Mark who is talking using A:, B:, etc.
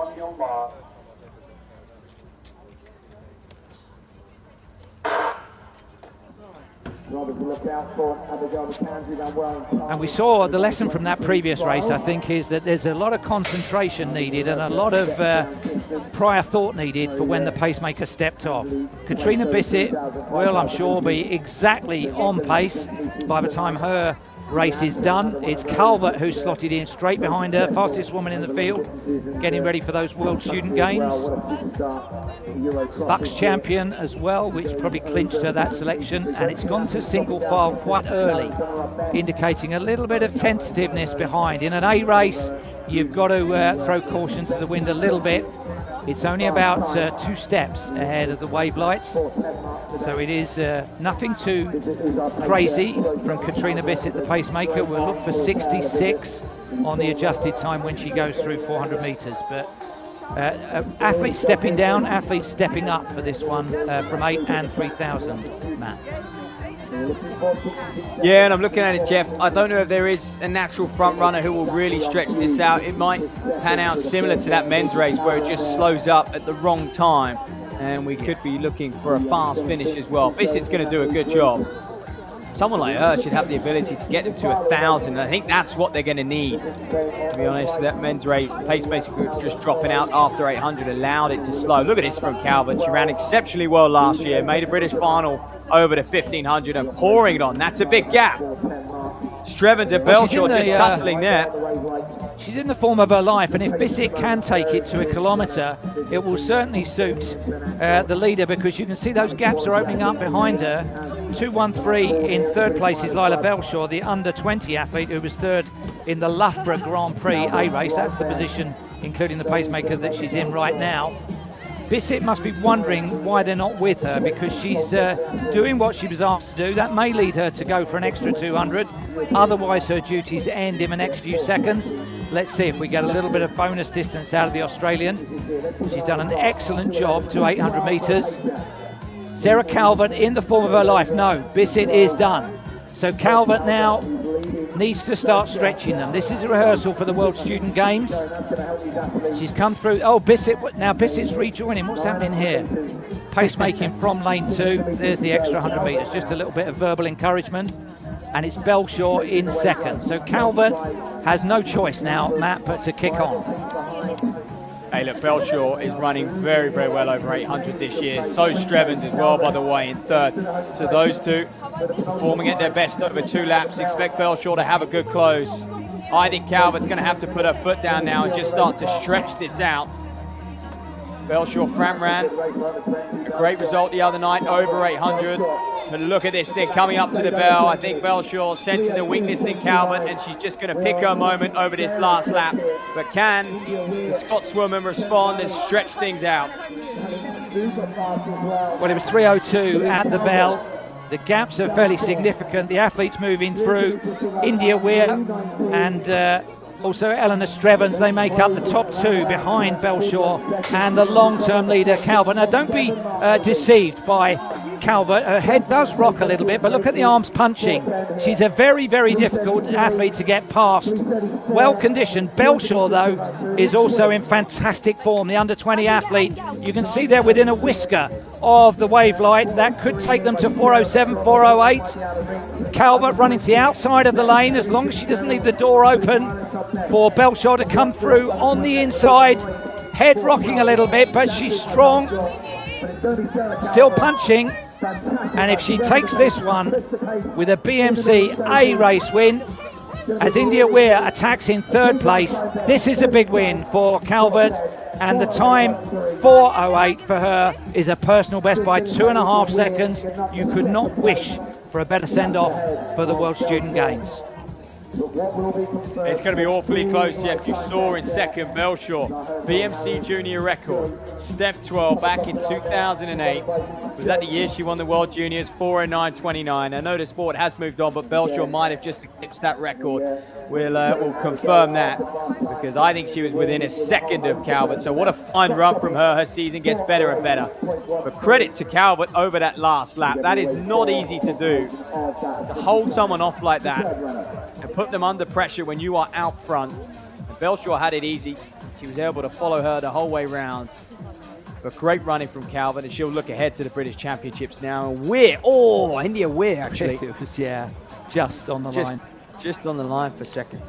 A: on your mark.
B: And we saw the lesson from that previous race, I think, is that there's a lot of concentration needed and a lot of prior thought needed for when the pacemaker stepped off. Katrina Bissett will, I'm sure, be exactly on pace by the time her race is done. It's Calvert who's slotted in straight behind her, fastest woman in the field, getting ready for those World Student Games. Bucks champion as well, which probably clinched her that selection, and it's gone to single file quite early, indicating a little bit of tentativeness behind. In an A race, you've got to throw caution to the wind a little bit. It's only about 2 steps ahead of the wave lights, so it is nothing too crazy from Katrina Bissett, the pacemaker. We'll look for 66 on the adjusted time when she goes through 400 metres. But athletes stepping down, athletes stepping up for this one from 8 and 3,000, Matt.
C: Yeah, and I'm looking at it, Jeff. I don't know if there is a natural front runner who will really stretch this out. It might pan out similar to that men's race where it just slows up at the wrong time, and we could be looking for a fast finish as well. Bissett's going to do a good job. Someone like her should have the ability to get them to 1,000. I think that's what they're going to need. To be honest, that men's race, the pace basically just dropping out after 800 allowed it to slow. Look at this from Calvert. She ran exceptionally well last year, made a British final over the 1,500 and pouring it on. That's a big gap. Strevens and Belshaw just tussling there.
B: She's in the form of her life, and if Bissett can take it to a kilometre, it will certainly suit the leader, because you can see those gaps are opening up behind her. 2:13 in third place is Lila Belshaw, the under-20 athlete who was third in the Loughborough Grand Prix A race. That's the position, including the pacemaker, that she's in right now. Bissett must be wondering why they're not with her, because she's doing what she was asked to do. That may lead her to go for an extra 200. Otherwise, her duties end in the next few seconds. Let's see if we get a little bit of bonus distance out of the Australian. She's done an excellent job to 800 metres. Sarah Calvert in the form of her life. No, Bissett is done. So Calvert now needs to start stretching them. This is a rehearsal for the World Student Games. She's come through. Oh, Bissett, now Bissett's rejoining. What's happening here? Pacemaking from lane 2. There's the extra 100 metres. Just a little bit of verbal encouragement. And it's Belshaw in second. So Calvert has no choice now, Matt, but to kick on.
C: Hey, look, Belshaw is running very, very well over 800 this year. So Strevens as well, by the way, in third. So those two performing at their best over 2 laps. Expect Belshaw to have a good close. I think Calvert's going to have to put her foot down now and just start to stretch this out. Belshaw front ran. A great result the other night, over 800. But look at this thing coming up to the bell. I think Belshaw sensing the weakness in Calvert, and she's just going to pick her moment over this last lap. But can the Scotswoman respond and stretch things out?
B: Well, it was 3:02 at the bell. The gaps are fairly significant. The athletes moving through. India Weir and also Eleanor Strevens, they make up the top 2 behind Belshaw and the long-term leader Calvert. Now, don't be deceived by Calvert. Her head does rock a little bit, but look at the arms punching. She's a very, very difficult athlete to get past. Well-conditioned. Belshaw, though, is also in fantastic form. The under-20 athlete, you can see they're within a whisker of the wave light. That could take them to 4:07, 4:08. Calvert running to the outside of the lane, as long as she doesn't leave the door open for Belshaw to come through on the inside. Head rocking a little bit, but she's strong. Still punching. And if she takes this one with a BMC A race win, as India Weir attacks in third place, this is a big win for Calvert. And the time 4:08 for her is a personal best by 2.5 seconds. You could not wish for a better send-off for the World Student Games.
C: It's going to be awfully close, Jeff. You saw in second Belshaw, BMC junior record, Steph 12 back in 2008. Was that the year she won the World Juniors, 4:09.29. I know the sport has moved on, but Belshaw might have just eclipsed that record. We'll confirm that, because I think she was within a second of Calvert. So what a fine run from her. Her season gets better and better. But credit to Calvert over that last lap. That is not easy to do. To hold someone off like that and put them under pressure when you are out front. And Belshaw had it easy. She was able to follow her the whole way round. But great running from Calvin, and she'll look ahead to the British Championships now. India Weir, actually.
B: It was, yeah, just on the line.
C: Just on the line for second.